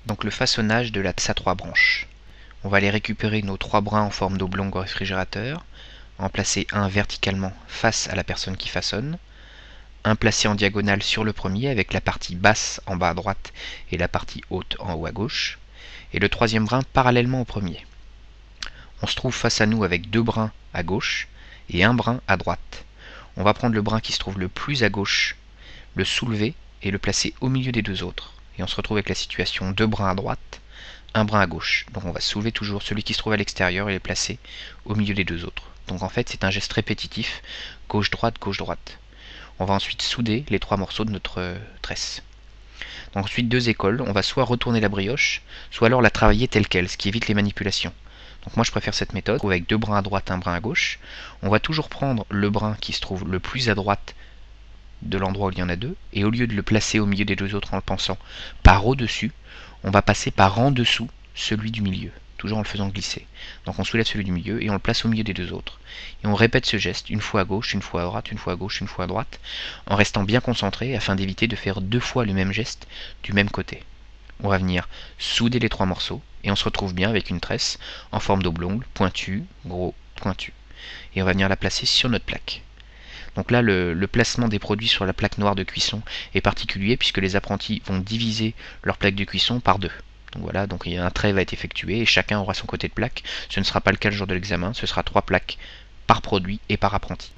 Donc le façonnage de la tasse à 3 branches. On va aller récupérer nos 3 brins en forme d'oblong au réfrigérateur, en placer un verticalement face à la personne qui façonne, un placé en diagonale sur le premier avec la partie basse en bas à droite et la partie haute en haut à gauche, et le troisième brin parallèlement au premier. On se trouve face à nous avec 2 brins à gauche et un brin à droite. On va prendre le brin qui se trouve le plus à gauche, le soulever et le placer au milieu des 2 autres. Et on se retrouve avec la situation 2 brins à droite, un brin à gauche. Donc on va soulever toujours celui qui se trouve à l'extérieur et les placer au milieu des 2 autres. Donc en fait c'est un geste répétitif, gauche-droite, gauche-droite. On va ensuite souder les 3 morceaux de notre tresse. Donc ensuite 2 écoles, on va soit retourner la brioche, soit alors la travailler telle quelle, ce qui évite les manipulations. Donc moi je préfère cette méthode, avec 2 brins à droite, un brin à gauche. On va toujours prendre le brin qui se trouve le plus à droite de l'endroit où il y en a 2, et au lieu de le placer au milieu des 2 autres en le pensant par au-dessus, on va passer par en dessous celui du milieu, toujours en le faisant glisser. Donc on soulève celui du milieu et on le place au milieu des 2 autres. Et on répète ce geste une fois à gauche, une fois à droite, une fois à gauche, une fois à droite, en restant bien concentré afin d'éviter de faire 2 fois le même geste du même côté. On va venir souder les 3 morceaux et on se retrouve bien avec une tresse en forme d'oblong, pointu, gros, pointu. Et on va venir la placer sur notre plaque. Donc là, le placement des produits sur la plaque noire de cuisson est particulier puisque les apprentis vont diviser leur plaque de cuisson par 2. Donc voilà, donc un trait va être effectué et chacun aura son côté de plaque. Ce ne sera pas le cas le jour de l'examen, ce sera 3 plaques par produit et par apprenti.